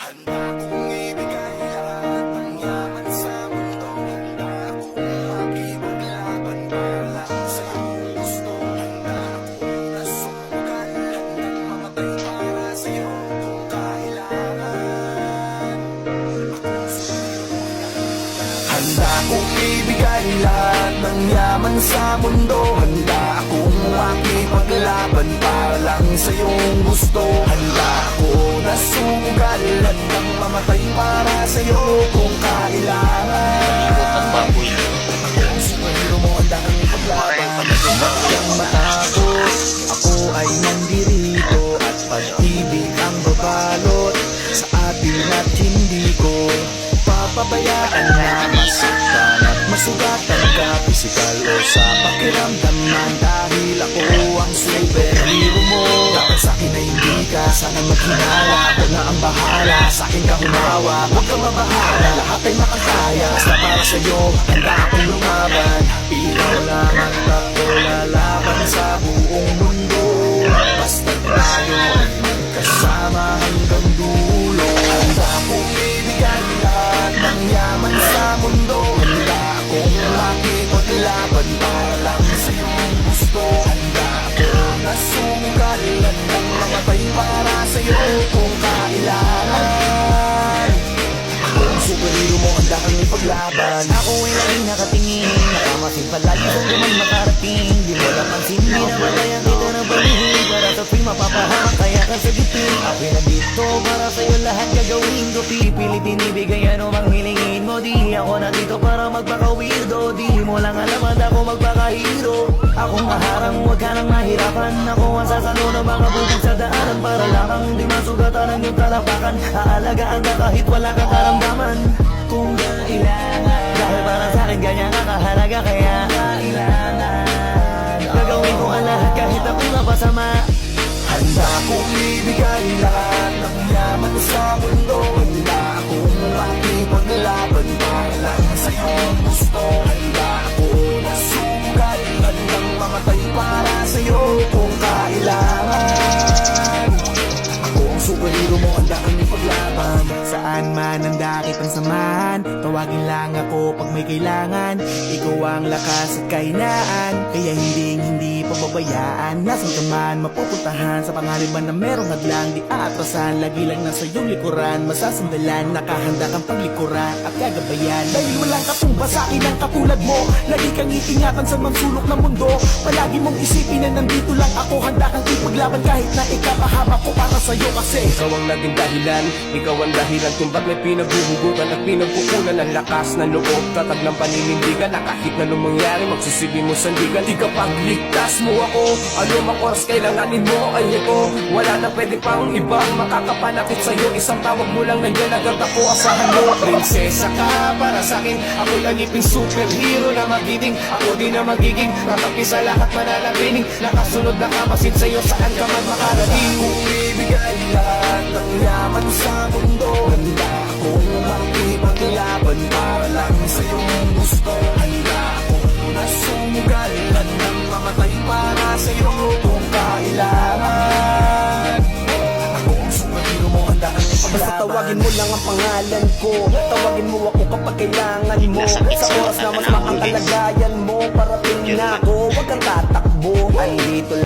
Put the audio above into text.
Handa kong ibigay lahat ng yaman sa mundo. Handa akong makipaglaban para lang sa iyong gusto. Handa akong nasugal, handang mamatay para sa iyo kung kailangan. Handa kong ibigay lahat ng yaman sa mundo. Handa akong makipaglaban para lang sa iyong gusto. Handa ako na sumugal at nang mamatay para sa iyo kung kailangan. Akong superhero mo, handa kang ipaglaban. Huwag kang matakot, ako ay nandirito. At pag-ibig ang babalot sa atin at hindi ko papabayaan na masaktan at masugatan ka, pisikal o sa pakiramdaman. Dahil ako ang superhero mo, dapat sa'kin na hindi ka sana maghinala. Ako na ang bahala, sa'kin ka humawa. Huwag kang mabahala, lahat ay makakaya. Basta para sa'yo, handa akong lumaban. Ikaw lang at ako lalaban sa buong mundo. Basta tayo ay magkasama hanggang dulo. Handa akong ibigay lahat ng yaman sa mundo. Handa akong makipaglaban para lang sa iyong gusto. Handa ako na sumugal at nang mamatay para sa iyo kung kailangan. Ako ang superhero mo, handa kang ipaglaban. Ako ay laging nakatingin, nakamasin palagi kung naman makarating. Di mo napansin, di na malaya kita ng paligid. Para sa tuwing mapapahamak, kaya ka sa gipin. Ako'y nandito para sa'yo lahat gagawin ko. Pipilitin ibigay ano mang hilingin mo. Di ako nandito para magpaka-weirdo. Di mo lang alam at ako magpaka-hero. Akong maharang, huwag ka nang mahirapan. Ako ang sasalo ng mga bubog sa daanan. Para lamang di masugatan ang iyong talapakan. Aalagaan ka kahit wala kang karamdaman. Kung kailangan, dahil para sa'kin ganyan ka kahalaga. Kaya kailangan, gagawin ko ang lahat kahit ako'y mapasama. Handa kong ibigay lahat ng yaman sa mundo. Handa akong makipaglaban para lang sa iyong gusto. Handa ako na sumugal, handang mamatay para sa iyo kung kailangan. Ako ang superhero mo, handa kang ipaglaban. Saan man ang dakit ang samahan, tawagin lang ako pag may kailangan. Ikaw ang lakas at kahinaan, kaya hindi pababayaan. Nasaan ka man mapupuntahan, sa pangaliban na merong hadlang. Di aatrasan, lagi lang nasa iyong likuran. Masasandalan, nakahanda kang paglikuran at gagabayan. Dahil walang katumba sa akin ang katulad mo. Lagi kang iingatan sa mansulok ng mundo. Palagi mong isipin na nandito lang ako. Handa kang ipaglaban kahit na ikapahaba ko para sa'yo. Kasi ikaw ang naging dahilan, ikaw ang dahilan kung ba't may pinaghuhugutan at pinagkukunan ng lakas ng loob. Tatag ng paninindigan na kahit na anong mangyari, magsisilbi mo sandigan. Di ka pagligtas mo ako, ano mang oras kailanganin mo ay ito. Wala na pwede pang ibang makakapanakit sa'yo. Isang tawag mo lang nandiyan agad ako, asahan mo. Prinsesa ka para sa'kin, ako'y aliping superhero na magiging. Ako din na magiging katapi sa lahat manalapining. Nakasunod na kamasid sa'yo saan ka man makarating. Kung ibigay lahat ng yaman sa mundo. Handa akong makipaglaban para lang sa iyong gusto. Handa akong na sumugal at nang mamatay para sa iyo kung kailangan. Ako ang superhero mo, handa kang ipaglaban. basta tawagin mo lang ang pangalan ko. Tawagin mo ako kapag kailangan mo. Sa oras na mas maang kalagayan mo, parating na ako. Huwag kang tatakbo, andito lang